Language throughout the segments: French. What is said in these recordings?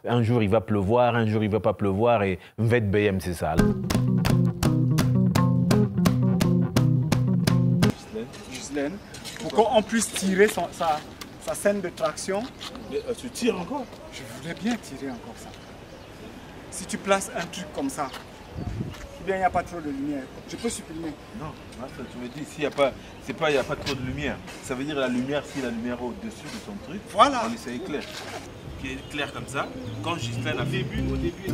Un jour il va pleuvoir, un jour il va pas pleuvoir et Mvet BM c'est ça. Ghislaine, pour qu'on puisse tirer sa scène de traction. Mais, tu tires encore? Je voudrais bien tirer encore ça. Si tu places un truc comme ça, ou bien il n'y a pas trop de lumière, je peux supprimer. Non, tu me dis, s'il n'y a pas, il n'y a pas trop de lumière. Ça veut dire la lumière, si la lumière est au-dessus de ton truc, voilà. On essaie clair. Qui est clair comme ça. Quand Ghislaine a fait au début,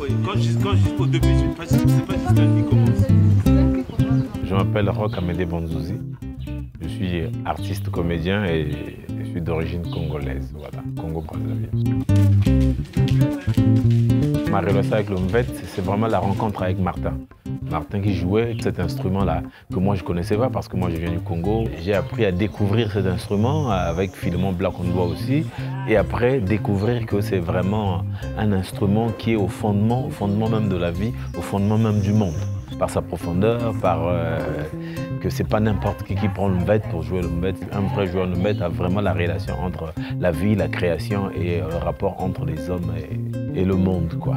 au début, c'est pas Ghislaine qui commence. Je m'appelle Roch Amédée Bonzouzi. Je suis artiste comédien et je suis d'origine congolaise, voilà, Congo-Brazzaville. Ma relation avec le Mvet, c'est vraiment la rencontre avec Martin. Martin qui jouait cet instrument-là que moi je ne connaissais pas parce que moi je viens du Congo. J'ai appris à découvrir cet instrument avec Philemon Black-Ondoa aussi et après découvrir que c'est vraiment un instrument qui est au fondement même de la vie, au fondement même du monde. Par sa profondeur, que c'est pas n'importe qui prend le Mvet pour jouer le Mvet. Un vrai joueur de Mvet a vraiment la relation entre la vie, la création et le rapport entre les hommes et le monde, quoi.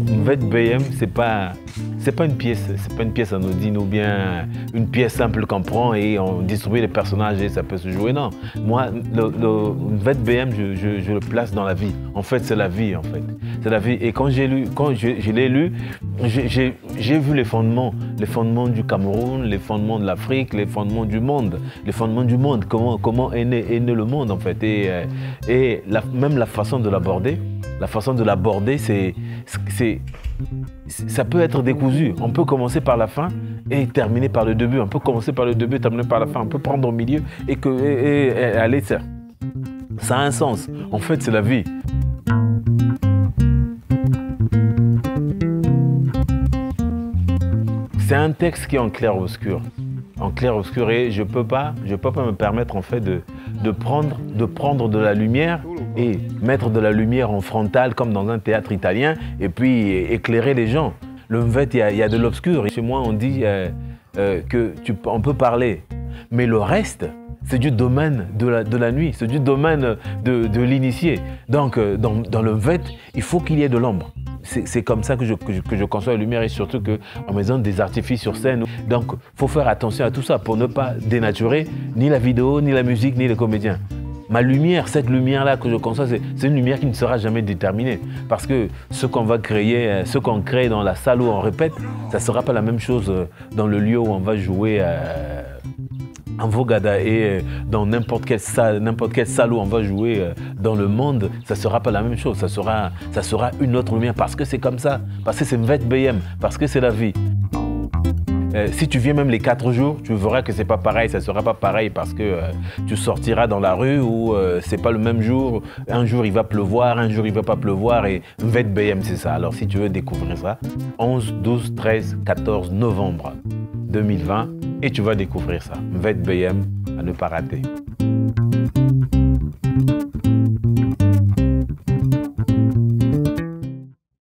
Mvet BM, c'est pas une pièce anodine ou bien une pièce simple qu'on prend et on distribue les personnages et ça peut se jouer. Non, moi, le Mvet BM, je le place dans la vie. En fait, c'est la vie, en fait. C'est la vie. Et quand je l'ai lu, j'ai vu les fondements du Cameroun, les fondements de l'Afrique, les fondements du monde, comment est né le monde, en fait. Et même la façon de l'aborder. La façon de l'aborder, ça peut être décousu. On peut commencer par la fin et terminer par le début. On peut commencer par le début et terminer par la fin. On peut prendre au milieu et aller. Ça a un sens. En fait, c'est la vie. C'est un texte qui est en clair-obscur. En clair-obscur et je peux pas me permettre en fait de prendre de la lumière et mettre de la lumière en frontal comme dans un théâtre italien et puis éclairer les gens. Le Mvet, il y a de l'obscur. Chez moi, on dit on peut parler, mais le reste, c'est du domaine de la nuit, c'est du domaine de l'initié. Donc, dans le Mvet, il faut qu'il y ait de l'ombre. C'est comme ça que je conçois la lumière et surtout qu'en mettant des artifices sur scène. Donc, il faut faire attention à tout ça pour ne pas dénaturer ni la vidéo, ni la musique, ni les comédiens. Ma lumière, cette lumière-là que je conçois, c'est une lumière qui ne sera jamais déterminée. Parce que ce qu'on va créer, ce qu'on crée dans la salle où on répète, ça ne sera pas la même chose dans le lieu où on va jouer en Vogada et dans n'importe quelle salle où on va jouer dans le monde, ça ne sera pas la même chose, ça sera une autre lumière parce que c'est comme ça, parce que c'est Mvet BM, parce que c'est la vie. Si tu viens même les 4 jours, tu verras que c'est pas pareil, ça sera pas pareil parce que tu sortiras dans la rue où c'est pas le même jour. Un jour il va pleuvoir, un jour il va pas pleuvoir et Mvet BM c'est ça. Alors si tu veux découvrir ça, 11, 12, 13, 14 novembre 2020 et tu vas découvrir ça. Mvet BM à ne pas rater.